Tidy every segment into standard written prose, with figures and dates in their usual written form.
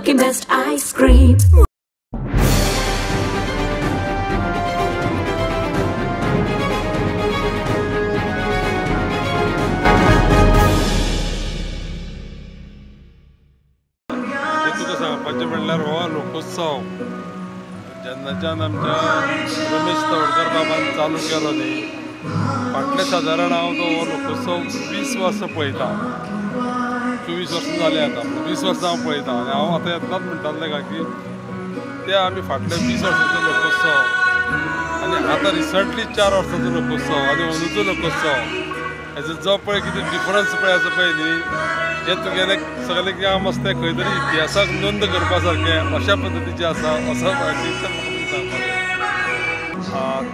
Lucky Best ice cream. सांगपाचें म्हणल्यार हो लोकोत्सव जेन्नाच्यान आमच्या रमेश तवडकर बाबान चालू केलो न्ही, फाटले सादारण हांव तो हो लोकोत्सव 20 वर्सां पळयता. 24 वर्सां जाली आतां, 20 वर्सां हांव पळयता. आनी हांव आतां येतनाच म्हणटालें काय की ते आमी फाटले 20 वर्सांचो लोकोत्सव आनी आतां रिसंटली 4 वर्सांचो लोकोत्सव आनी अंदूचो लोकोत्सव हेजो जो पळय कितें डिफरन्स पळय आसा पळय न्ही, हे तुगेलें सगळें काम आसा तें खंय तरी इतिहासाक नोंद करपा सारकें अशा पद्दतीचें आसा असो सांगपाक.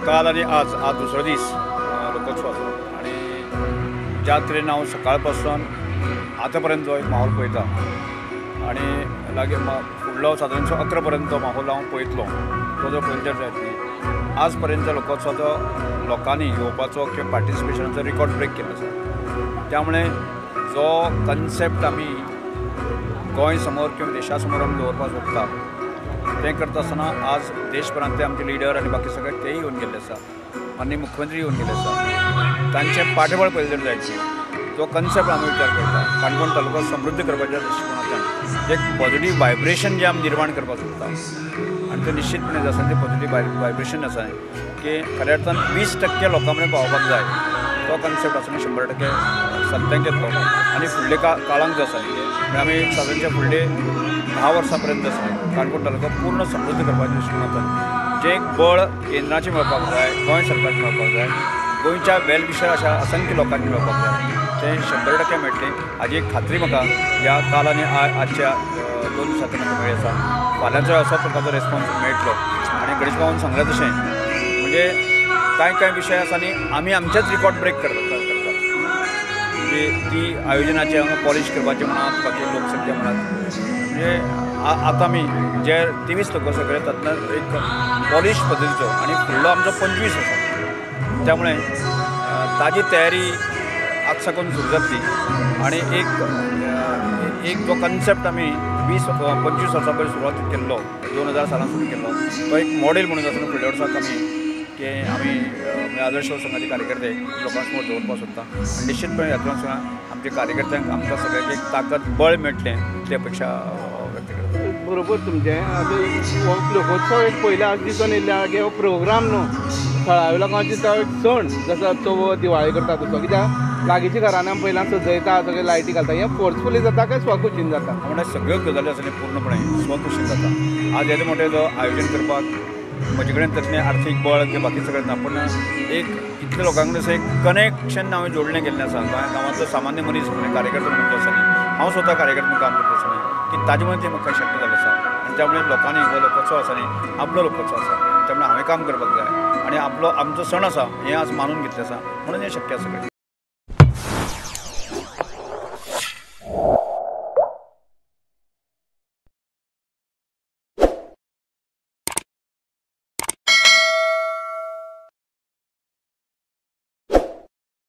काल आनी आज दुसरो दीस लोकोत्सवाचो आनी ज्या तरेन हांव सकाळ पासून आतां पर्यंत जो एक माहोल पळयता आनी लागी फुडलो सादारणसो 11 पर्यंत माहोल हांव पळयतलो, तो जो पळयल्यार जाय आज पर्यंत लोकोत्सवाचो लोकांनी येवपाचो किंवा पार्टिसिपेशनाचो रिकॉर्ड ब्रेक केलो आसा. त्यामुळे जो कन्सेप्ट आमी गोंय समोर किंवा देशा समोर आमी दवरपाक सोदता तें करता आसतना आज देशभरांतले आमचे लिडर आनी बाकी सगळे तेय येवन गेल्ले आसा, माननीय मुख्यमंत्री येवन गेले आसा. तांचें पाठबळ पळयलें जायचें जो कन्सेप्ट आमी विचार करता काणकोण तालुको समृद्ध करपाच्या दृश्टिकोनांतल्यान एक पॉझिटीव वायब्रेशन जे आमी निर्माण करपाक सोदता आनी तें निश्चितपणे आसा तें पॉझिटीव वायब्रेशन आसा की खऱ्या अर्थान 20% लोकां मेरेन पावपाक जाय. तो कन्सेप्ट आसा 100% सत्यांक येतलो आनी फुडले काळांक जो आसा म्हणजे आमी सादारणच्या फुडले 10 वर्सां पर्यंत आसा काणकोण तालुका पूर्ण समृद्ध करपाच्या दृश्टिकोनांतल्यान जें एक बळ केंद्राचें मेळपाक जाय, गोंय सरकारचें मेळपाक जाय, गोंयच्या वेलविशर अशा असंख्य लोकांनी मेळपाक जाय, तें 100% मेळटलें हाजी एक खात्री म्हाका ह्या काल आनी आजच्या 2 दिसांतल्यान म्हाका मेळ्ळी आसा. फाल्यांचो असो प्रकारचो रेस्पॉन्स मेळटलो आनी गणेश बाबान सांगलें तशें म्हणजे कांय विशय आसा न्ही आमी आमचेच रिकॉर्ड ब्रेक करतात म्हणजे ती आयोजनाचें हांगा पॉलिश करपाचें म्हणात बाकी लोकसंख्या म्हणात म्हणजे आतां आमी जे 23 लोकोत्सव केले तातूंतल्यान एक पॉलिश पद्दतीचो आनी फुडलो आमचो 25 आसा. त्यामुळे ताजी तयारी आज साकून सुरू जातली आनी एक जो कन्सेप्ट आमी 20-25 वर्सां पयलीं सुरवात केल्लो 2000 सालांत सुरू केल्लो तो एक मॉडेल म्हणून आसा फुडल्या वर्साक आमी की आमी आदर्श संघाचे कार्यकर्ते लोकां समोर दवरपाक सोदता आनी निश्चितपणे हातूंत आमचे कार्यकर्त्यांक आमकां सगळ्यांक एक ताकद बळ मेळटलें ती अपेक्षा व्यक्त करता. बरोबर तुमचें आतां लोकोत्सव एक पयल्या आज दिसून येयल्या हो प्रोग्राम न्हू थळाव्या लोकांची तो एक सण जसो चवथ दिवाळी करता तसो कित्याक लागींच्या घरांनी आमी पयलीं सजयता सगळे लायटी घालता हें फोर्सफुली जाता काय स्वखुशीन जाता? म्हणजे सगळ्यो गजाली आसा न्ही पूर्णपणे स्वखुशीन जाता. आज येदे मोठे जो आयोजन करपाक म्हजे कडेन तसलें आर्थीक बळ किंवा बाकी सगळें ना पूण एक इतल्या लोकां कडेन असं एक कनेक्शन हांवें जोडलें गेल्लें आसा. गांवांतलो सामान्य मनीस कार्यकर्तो म्हणून जो आसा न्ही हांव स्वता कार्यकर्तो म्हणून काम करता आसा न्ही की ताजे मुळे तें म्हाका शक्य जालें आसा आनी त्यामुळे लोकांनी हो लोकोत्सव आसा न्ही आपलो लोकोत्सव आसा त्यामुळे हांवें काम करपाक जाय आनी आमचो सण आसा हें आज मानून घेतलें आसा म्हणून हें शक्य आसा.